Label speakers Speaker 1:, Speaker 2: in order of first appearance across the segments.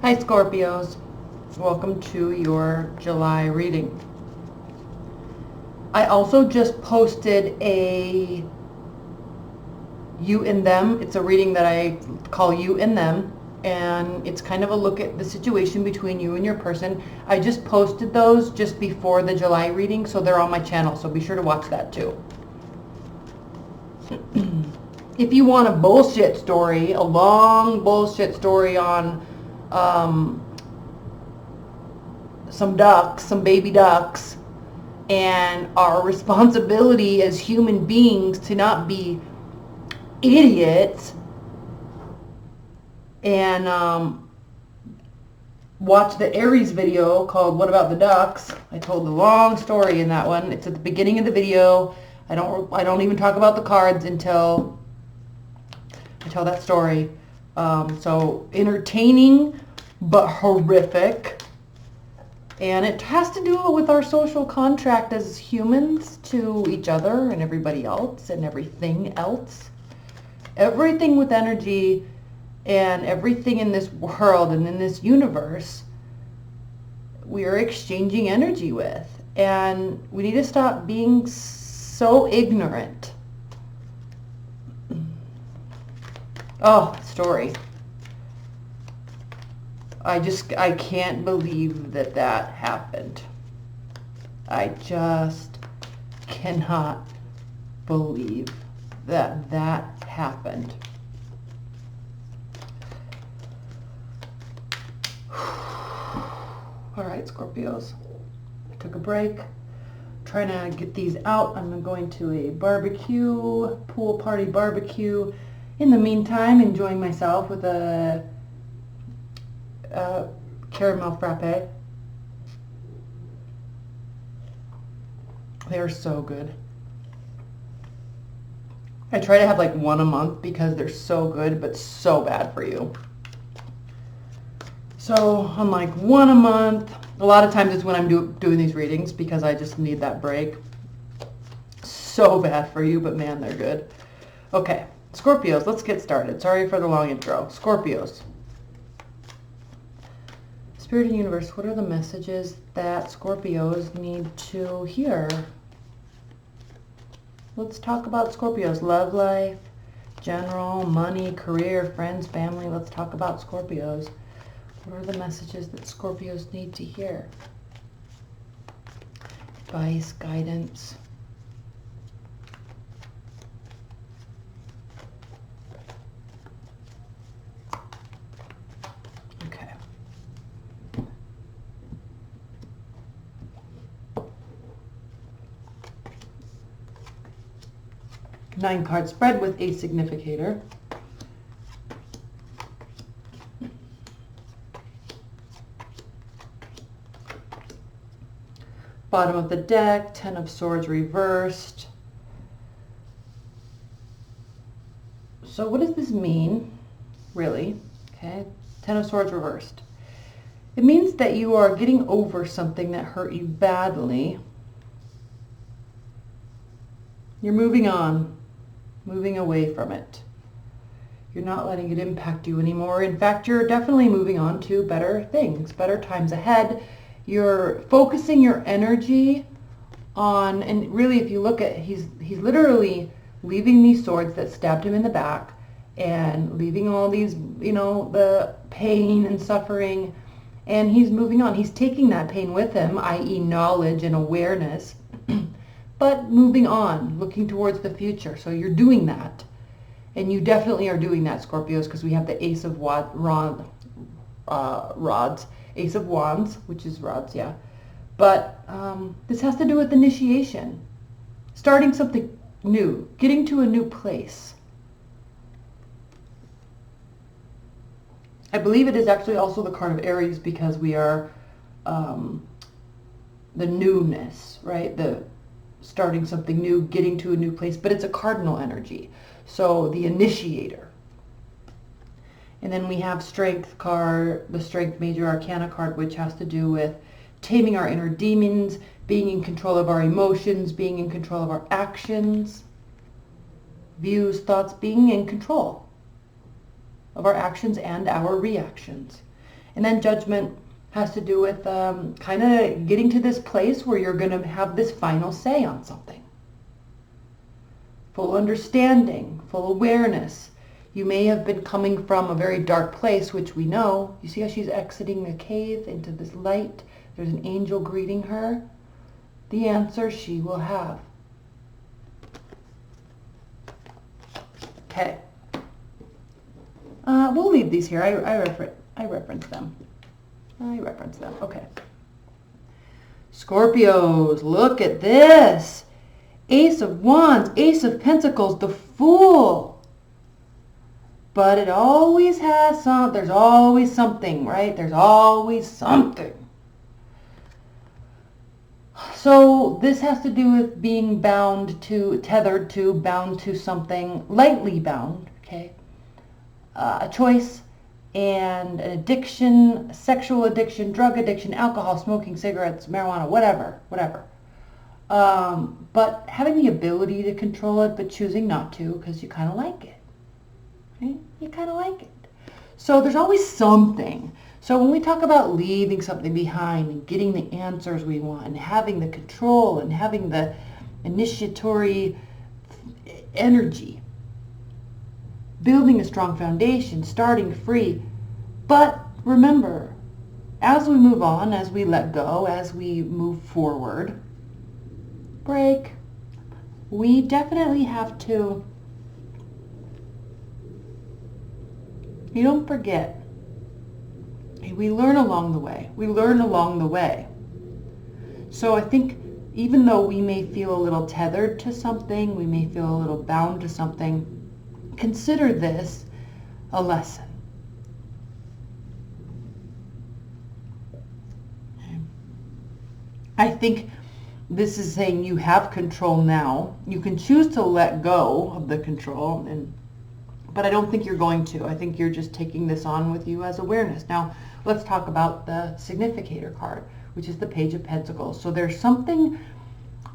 Speaker 1: Hi Scorpios, welcome to your July reading. I also just posted a You and Them. It's a reading that I call You and Them, and it's kind of a look at the situation between you and your person. I just posted those just before the July reading, so they're on my channel, so be sure to watch that too. If you want a bullshit story, a long bullshit story on some ducks, some baby ducks, and our responsibility as human beings to not be idiots, and watch the Aries video called What About the Ducks. I told a long story in that one. It's at the beginning of the video. I don't even talk about the cards until I tell that story. So entertaining but horrific, and it has to do with our social contract as humans to each other and everybody else and everything else. Everything with energy and everything in this world and in this universe we are exchanging energy with, and we need to stop being so ignorant. Oh, story. I can't believe that happened. I just cannot believe that happened. All right, Scorpios. I took a break. Trying to get these out. I'm going to a barbecue, pool party barbecue. In the meantime, enjoying myself with a caramel frappe. They're so good. I try to have like one a month because they're so good, but so bad for you. So I'm like one a month. A lot of times it's when I'm doing these readings because I just need that break. So bad for you, but man, they're good. Okay, Scorpios, let's get started. Sorry for the long intro. Scorpios. Spirit and universe, what are the messages that Scorpios need to hear? Let's talk about Scorpios. Love life, general, money, career, friends, family. Let's talk about Scorpios. What are the messages that Scorpios need to hear? Advice, guidance. Okay. 9-card spread with a significator. Bottom of the deck, 10 of Swords reversed. So what does this mean, really? Okay, 10 of Swords reversed. It means that you are getting over something that hurt you badly. You're moving on, moving away from it. You're not letting it impact you anymore. In fact, you're definitely moving on to better things, better times ahead. You're focusing your energy on, and really if you look at, he's literally leaving these swords that stabbed him in the back and leaving all these, the pain and suffering, and he's moving on. He's taking that pain with him, i.e. knowledge and awareness, but moving on, looking towards the future. So you're doing that, and you definitely are doing that, Scorpios, because we have the Ace of Rods. Ace of Wands, which is rods, yeah. But this has to do with initiation. Starting something new. Getting to a new place. I believe it is actually also the card of Aries because we are the newness, right? The starting something new, getting to a new place. But it's a cardinal energy. So the initiator. And then we have Strength card, the Strength Major Arcana card, which has to do with taming our inner demons, being in control of our emotions, being in control of our actions, views, thoughts, being in control of our actions and our reactions. And then Judgment has to do with kind of getting to this place where you're going to have this final say on something. Full understanding, full awareness. You may have been coming from a very dark place, which we know. You see how she's exiting the cave into this light? There's an angel greeting her. The answer she will have. Okay. We'll leave these here. I reference them. Okay. Scorpios, look at this. Ace of Wands, Ace of Pentacles, the Fool. But it always has there's always something, right? There's always something. So this has to do with being bound to, tethered to, bound to something, lightly bound, okay? A choice and an addiction, sexual addiction, drug addiction, alcohol, smoking, cigarettes, marijuana, whatever. But having the ability to control it, but choosing not to because you kind of like it. Right? You kind of like it. So there's always something. So when we talk about leaving something behind and getting the answers we want and having the control and having the initiatory energy, building a strong foundation, starting free. But remember, as we move on, as we let go, as we move forward, break, we definitely have to, you don't forget, we learn along the way. So I think even though we may feel a little tethered to something, we may feel a little bound to something, consider this a lesson. I think this is saying you have control now. You can choose to let go of the control, but I don't think you're going to. I think you're just taking this on with you as awareness. Now, let's talk about the significator card, which is the Page of Pentacles. So there's something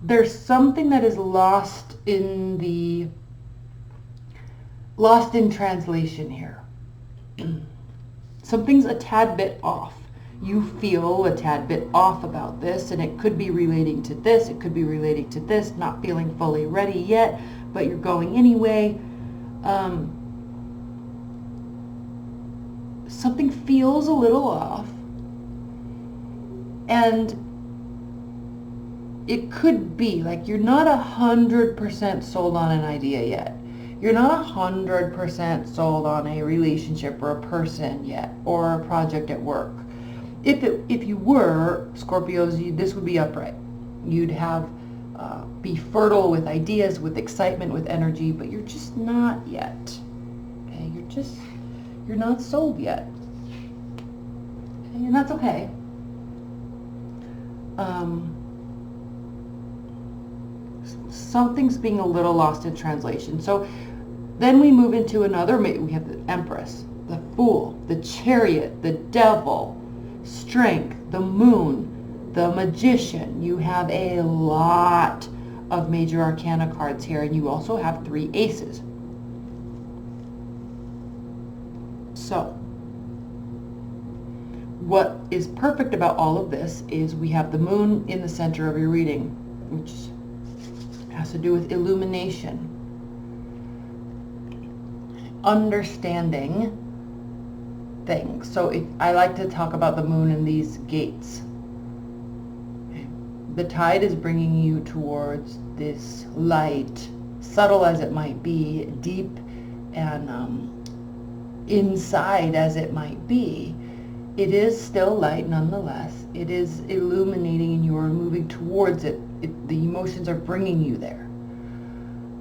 Speaker 1: that is lost in translation here. Something's a tad bit off. You feel a tad bit off about this, and it could be relating to this, it could be relating to this, not feeling fully ready yet, but you're going anyway. Something feels a little off, and it could be like you're not 100% sold on an idea yet. You're not 100% sold on a relationship or a person yet, or a project at work. If you were, Scorpios, this would be upright. You'd have be fertile with ideas, with excitement, with energy, but you're just not yet. Okay, you're not sold yet. Okay, and that's okay. Something's being a little lost in translation. So then we move into another, we have the Empress, the Fool, the Chariot, the Devil, Strength, the Moon, the Magician. You have a lot of major arcana cards here, and you also have 3 aces. So what is perfect about all of this is we have the Moon in the center of your reading, which has to do with illumination, understanding things. So if I like to talk about the Moon in these gates. The tide is bringing you towards this light, subtle as it might be, deep and inside as it might be. It is still light nonetheless. It is illuminating and you are moving towards it. The emotions are bringing you there.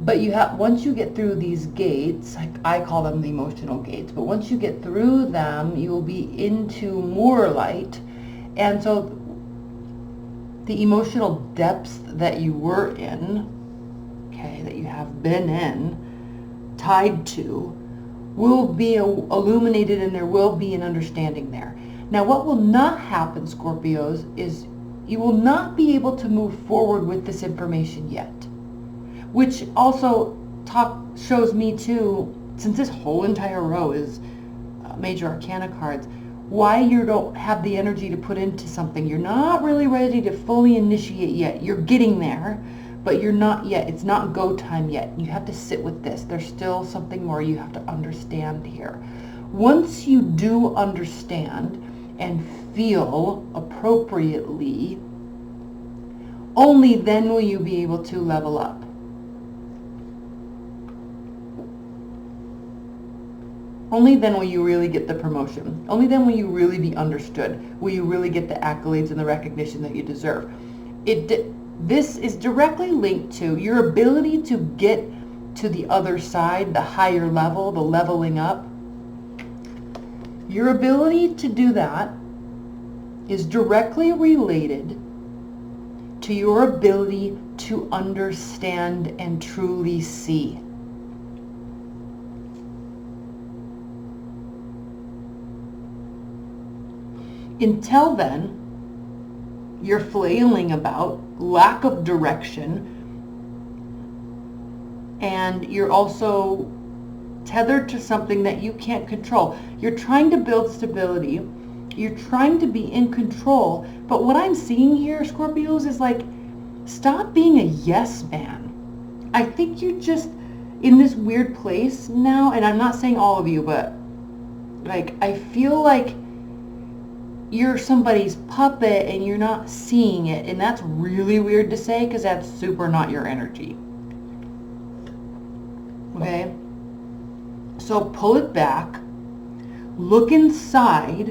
Speaker 1: But once you get through these gates, I call them the emotional gates, but once you get through them, you will be into more light. And so the emotional depths that you were in, okay, that you have been in, tied to, will be illuminated, and there will be an understanding there. Now, what will not happen, Scorpios, is you will not be able to move forward with this information yet. Which also shows me too, since this whole entire row is major arcana cards, why you don't have the energy to put into something. You're not really ready to fully initiate yet. You're getting there, but you're not yet. It's not go time yet. You have to sit with this. There's still something more you have to understand here. Once you do understand and feel appropriately, only then will you be able to level up. Only then will you really get the promotion. Only then will you really be understood. Will you really get the accolades and the recognition that you deserve. This is directly linked to your ability to get to the other side, the higher level, the leveling up. Your ability to do that is directly related to your ability to understand and truly see. Until then, you're flailing about, lack of direction, and you're also tethered to something that you can't control. You're trying to build stability. You're trying to be in control. But what I'm seeing here, Scorpios, is like, stop being a yes man. I think you're just in this weird place now, and I'm not saying all of you, but like, I feel like you're somebody's puppet and you're not seeing it, and that's really weird to say because that's super not your energy. Okay? So pull it back, look inside,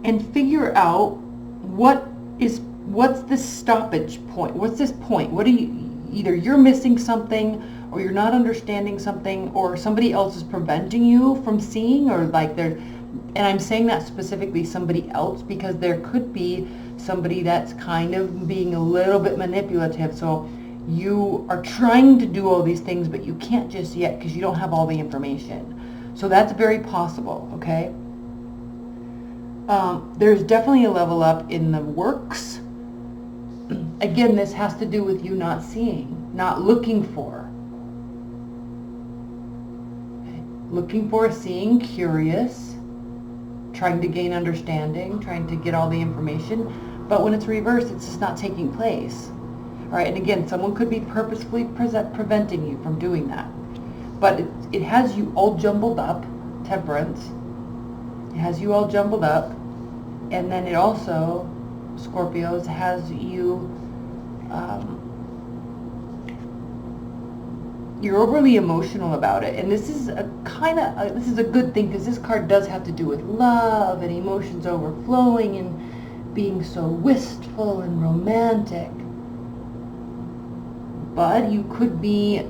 Speaker 1: and figure out what's this stoppage point? What's this point? What are you, either you're missing something, or you're not understanding something, or somebody else is preventing you from seeing, or like they're, and I'm saying that specifically somebody else because there could be somebody that's kind of being a little bit manipulative. So you are trying to do all these things, but you can't just yet because you don't have all the information. So that's very possible, okay? There's definitely a level up in the works. Again, this has to do with you not seeing, not looking for. Okay. Looking for, seeing, curious, trying to gain understanding, trying to get all the information. But when it's reversed, it's just not taking place. All right, and again, someone could be purposefully preventing you from doing that. But it has you all jumbled up, Temperance. It has you all jumbled up. And then it also, Scorpios, has you, you're overly emotional about it. And this is a kind of, this is a good thing because this card does have to do with love and emotions overflowing and being so wistful and romantic. But you could be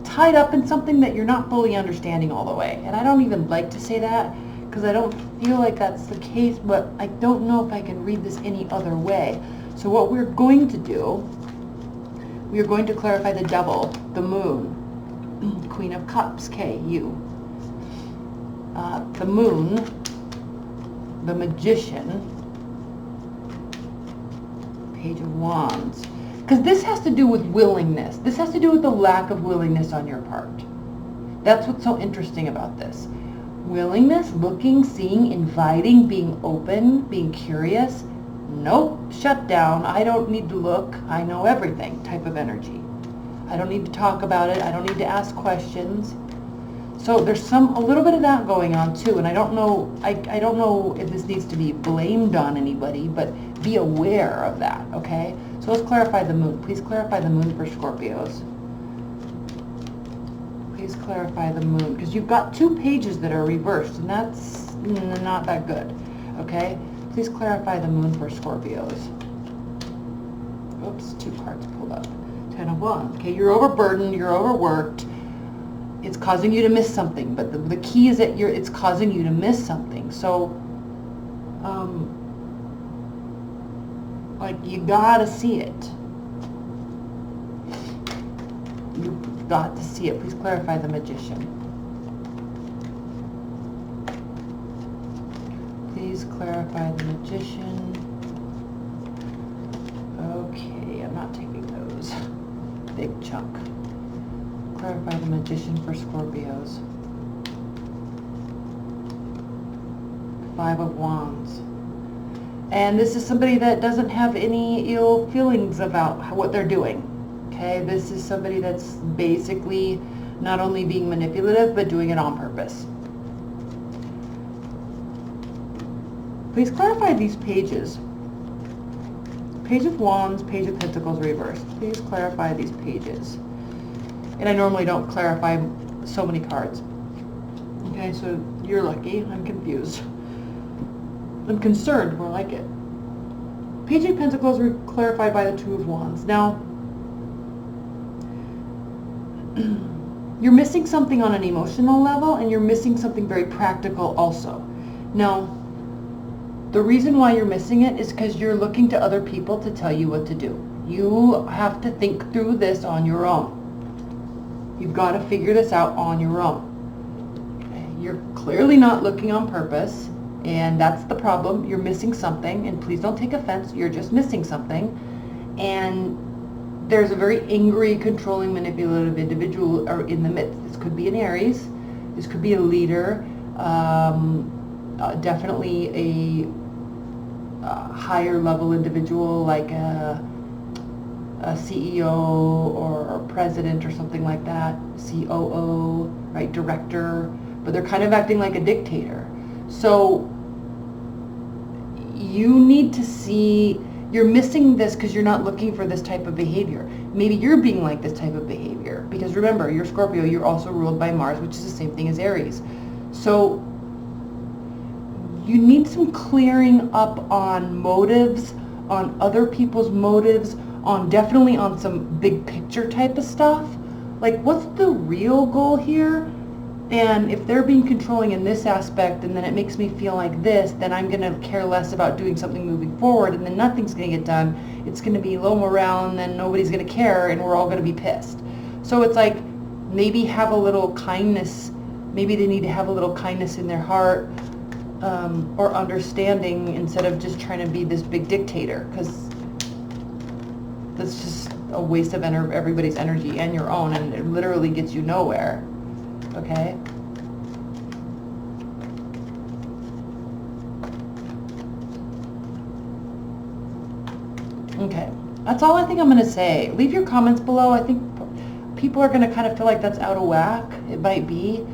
Speaker 1: tied up in something that you're not fully understanding all the way. And I don't even like to say that because I don't feel like that's the case, but I don't know if I can read this any other way. So what we're going to do, we are going to clarify the Devil, the Moon, Queen of Cups, you. The Moon, the Magician, Page of Wands. Because this has to do with willingness. This has to do with the lack of willingness on your part. That's what's so interesting about this. Willingness, looking, seeing, inviting, being open, being curious. Nope, shut down. I don't need to look. I know everything type of energy. I don't need to talk about it. I don't need to ask questions. So there's a little bit of that going on too. And I don't know, I don't know if this needs to be blamed on anybody, but be aware of that, okay? So let's clarify the Moon. Please clarify the Moon for Scorpios. Please clarify the Moon, because you've got 2 pages that are reversed, and that's not that good, okay? Please clarify the Moon for Scorpios. Oops, 2 cards pulled up. 10 of Wands. Okay, you're overburdened, you're overworked. It's causing you to miss something, but the key is that it's causing you to miss something. So, like, you gotta see it. You've got to see it. Please clarify the Magician. Please clarify the Magician. Okay, I'm not taking those. Big chunk. Clarify the Magician for Scorpios. Five of Wands. And this is somebody that doesn't have any ill feelings about what they're doing. Okay, this is somebody that's basically not only being manipulative, but doing it on purpose. Please clarify these pages. Page of Wands, Page of Pentacles reversed. Please clarify these pages. And I normally don't clarify so many cards. Okay, so you're lucky. I'm confused. I'm concerned, more like it. Page of Pentacles clarified by the Two of Wands. Now, you're missing something on an emotional level, and you're missing something very practical also. Now, the reason why you're missing it is because you're looking to other people to tell you what to do. You have to think through this on your own. You've got to figure this out on your own. Okay? You're clearly not looking on purpose, and that's the problem. You're missing something, and please don't take offense. You're just missing something. And there's a very angry, controlling, manipulative individual in the midst. This could be an Aries. This could be a leader. Definitely a higher level individual, like a CEO or a president or something like that, COO, right, director, but they're kind of acting like a dictator. So you need to see, you're missing this because you're not looking for this type of behavior. Maybe you're being like this type of behavior, because remember, you're Scorpio, you're also ruled by Mars, which is the same thing as Aries. So you need some clearing up on motives, on other people's motives, definitely on some big picture type of stuff. Like, what's the real goal here? And if they're being controlling in this aspect, and then it makes me feel like this, then I'm going to care less about doing something moving forward, and then nothing's going to get done. It's going to be low morale, and then nobody's going to care, and we're all going to be pissed. So it's like, maybe have a little kindness. Maybe they need to have a little kindness in their heart, or understanding, instead of just trying to be this big dictator, because that's just a waste of everybody's energy and your own, and it literally gets you nowhere. Okay? Okay. That's all I think I'm going to say. Leave your comments below. I think people are going to kind of feel like that's out of whack. It might be.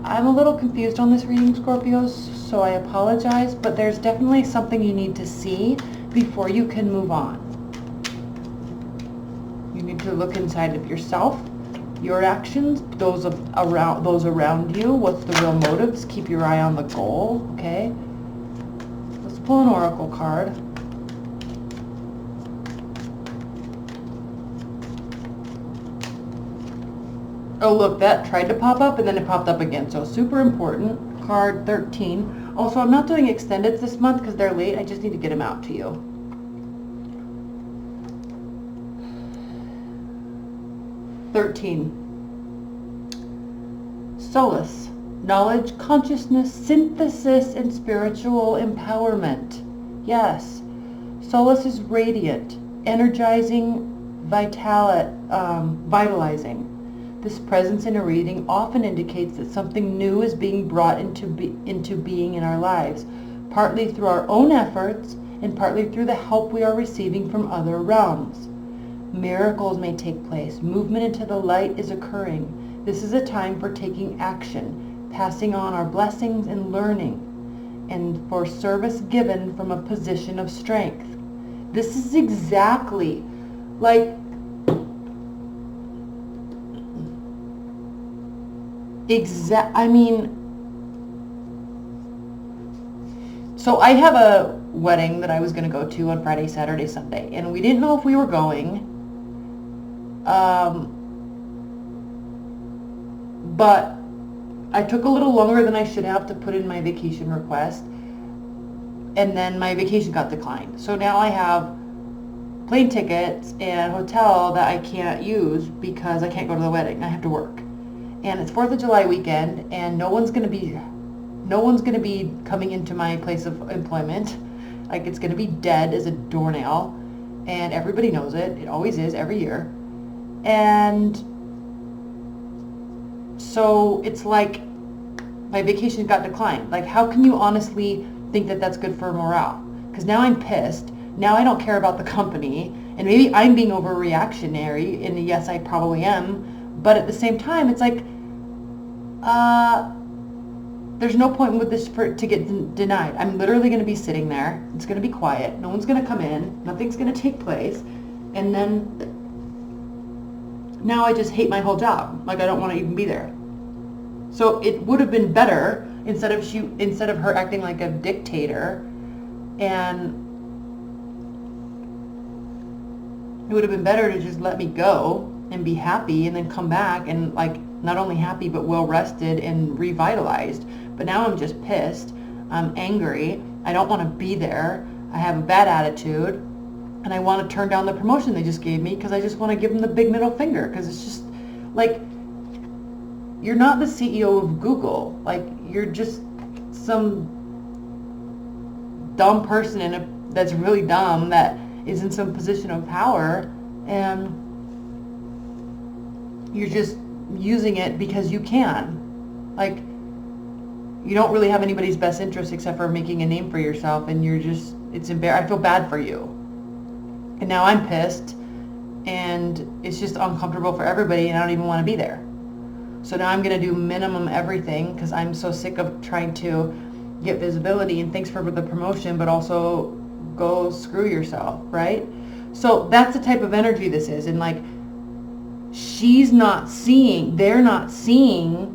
Speaker 1: I'm a little confused on this reading, Scorpios, so I apologize, but there's definitely something you need to see before you can move on. You need to look inside of yourself, your actions, those around you. What's the real motives? Keep your eye on the goal, okay? Let's pull an oracle card. Oh, look, that tried to pop up, and then it popped up again. So super important. Card 13. Also, I'm not doing extendeds this month because they're late. I just need to get them out to you. Solace, knowledge, consciousness, synthesis, and spiritual empowerment. Yes. Solace is radiant, energizing, vitalizing. This presence in a reading often indicates that something new is being brought into being in our lives, partly through our own efforts and partly through the help we are receiving from other realms. Miracles may take place. Movement into the light is occurring. This is a time for taking action, passing on our blessings and learning, and for service given from a position of strength. This is exactly like so I have a wedding that I was going to go to on Friday, Saturday, Sunday, and we didn't know if we were going, but I took a little longer than I should have to put in my vacation request, and then my vacation got declined. So now I have plane tickets and hotel that I can't use because I can't go to the wedding. I have to work. And it's 4th of July weekend, and no one's going to be coming into my place of employment. Like, it's going to be dead as a doornail, and everybody knows it. It always is, every year. And so it's like, my vacation got declined. Like, how can you honestly think that that's good for morale? Because now I'm pissed. Now I don't care about the company. And maybe I'm being overreactionary. And yes, I probably am. But at the same time, it's like, there's no point with this to get denied. I'm literally going to be sitting there. It's going to be quiet. No one's going to come in. Nothing's going to take place. And then now I just hate my whole job. Like, I don't want to even be there. So it would have been better instead of her acting like a dictator, and it would have been better to just let me go and be happy and then come back and, like, not only happy but well rested and revitalized. But now I'm just pissed. I'm angry. I don't want to be there. I have a bad attitude, and I want to turn down the promotion they just gave me because I just want to give them the big middle finger, because it's just like, you're not the CEO of Google. Like, you're just some dumb person that's really dumb, that is in some position of power, and you're just using it because you can. Like, you don't really have anybody's best interest except for making a name for yourself, and you're just, it's embarrassing. I feel bad for you. And now I'm pissed, and it's just uncomfortable for everybody, and I don't even want to be there. So now I'm going to do minimum everything because I'm so sick of trying to get visibility, and thanks for the promotion, but also go screw yourself, right? So that's the type of energy this is. And, like, they're not seeing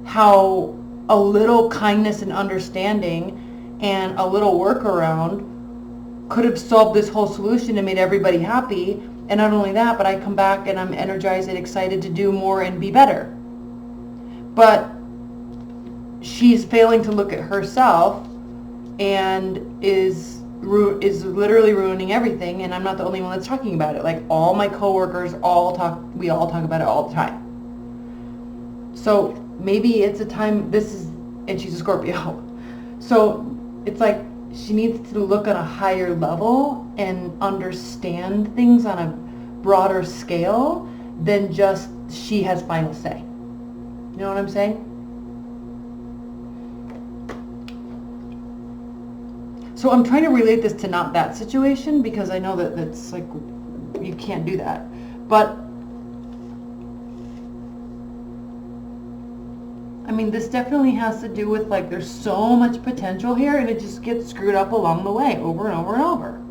Speaker 1: how a little kindness and understanding and a little workaround could have solved this whole solution and made everybody happy. And not only that, but I come back and I'm energized and excited to do more and be better. But she's failing to look at herself and is literally ruining everything. And I'm not the only one that's talking about it. Like, all my coworkers we all talk about it all the time. So maybe it's a time, and she's a Scorpio. So it's like, she needs to look on a higher level and understand things on a broader scale than just she has final say. You know what I'm saying? So I'm trying to relate this to not that situation, because I know that that's like, you can't do that. But I mean, this definitely has to do with, like, there's so much potential here, and it just gets screwed up along the way over and over and over.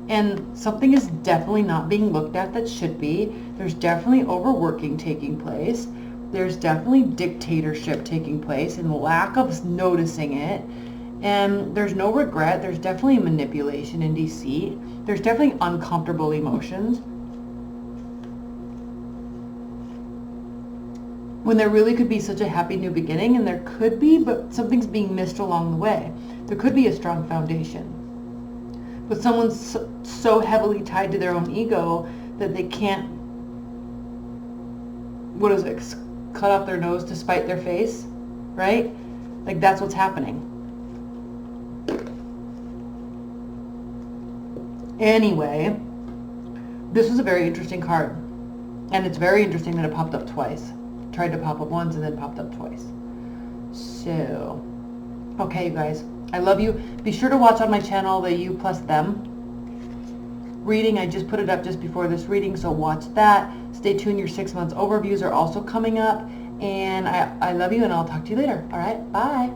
Speaker 1: And something is definitely not being looked at that should be. There's definitely overworking taking place. There's definitely dictatorship taking place and lack of noticing it. And there's no regret. There's definitely manipulation and deceit. There's definitely uncomfortable emotions, when there really could be such a happy new beginning. And there could be, but something's being missed along the way. There could be a strong foundation. But someone's so heavily tied to their own ego that they can't, cut off their nose to spite their face, right? Like, that's what's happening. Anyway, this was a very interesting card. And it's very interesting that it popped up twice. Tried to pop up once and then popped up twice. So, okay, you guys, I love you. Be sure to watch on my channel the You Plus Them reading. I just put it up just before this reading, so watch that. Stay tuned. Your 6 months overviews are also coming up. And I love you, and I'll talk to you later. All right, bye.